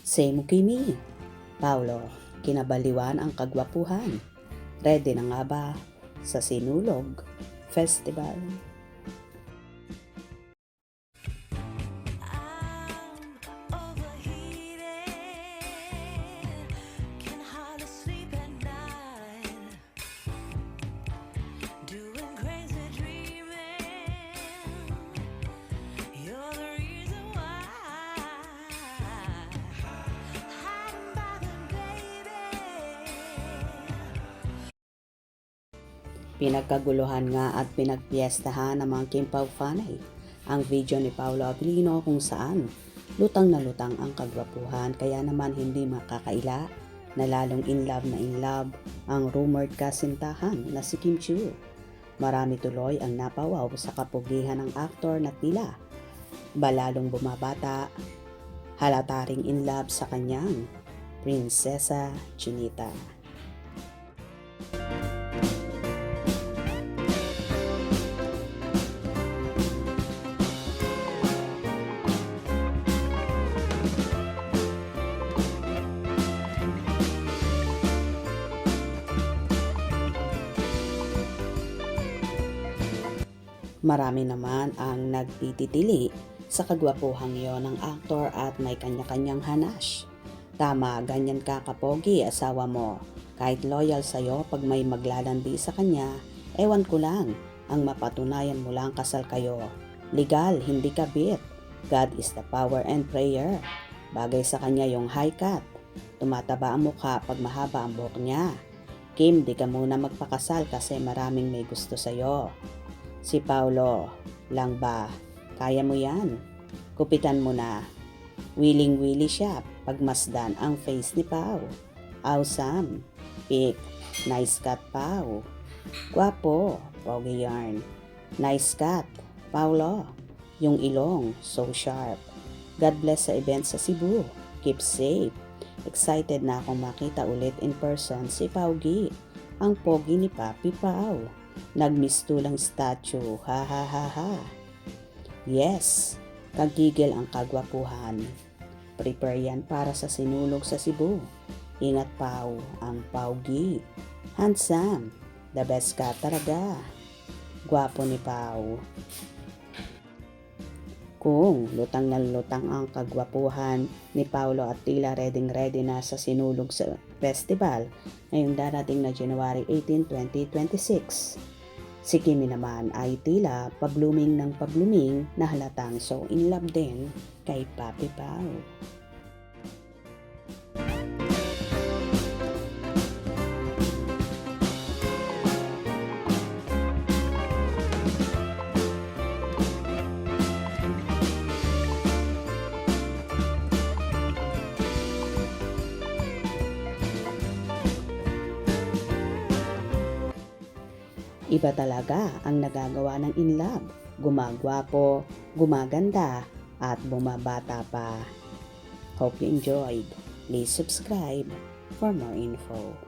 Same kimi. Paulo, kinabaliwan ang kagwapuhan. Ready na nga ba sa Sinulog Festival? Pinagkaguluhan nga at pinagpiestahan ng mga Kimpaw fanay ang video ni Paolo Abilino kung saan lutang na lutang ang kagwapuhan, kaya naman hindi makakaila na lalong in love ang rumored kasintahan na si Kim Chiu. Marami tuloy ang napawaw sa kapugihan ng aktor na tila balalong bumabata, halata ring in love sa kanyang Prinsesa Chinita. Marami naman ang nagtititili sa kagwapuhang yon ng aktor at may kanya-kanyang hanash. Tama, ganyan ka kapogi asawa mo. Kahit loyal sa'yo pag may maglalandi sa kanya, ewan ko lang, ang mapatunayan mo lang kasal kayo. Legal, hindi kabit. God is the power and prayer. Bagay sa kanya yung high cut. Tumataba ang mukha pag mahaba ang buhok niya. Kim, di ka muna magpakasal kasi maraming may gusto sa'yo. Si Paulo lang ba? Kaya mo yan? Kupitan mo na. Willing-willy siya pagmasdan ang face ni Pau. Awesome. Pick. Nice cut, Pau. Guwapo. Pogi yarn. Nice cut. Paulo. Yung ilong. So sharp. God bless sa event sa Cebu. Keep safe. Excited na akong makita ulit in person si Paugi. Ang pogi ni Papi Pau. Nagmistulang statue, ha ha ha ha. Yes, kagigil ang kagwapuhan. Prepare yan para sa Sinulog sa Cebu. Ingat Pau, ang Paugi. Handsome, the best ka talaga. Gwapo ni Pau. Kung lutang na lutang ang kagwapuhan ni Paulo at tila ready na sa Sinulog sa Festival ngayong darating na January 18, 2026. Si Kimi naman ay tila pablooming ng pablooming na halatang so in love din kay Papi Pau. Iba talaga ang nagagawa ng in love, gumagwapo, gumaganda, at bumabata pa. Hope you enjoyed. Please subscribe for more info.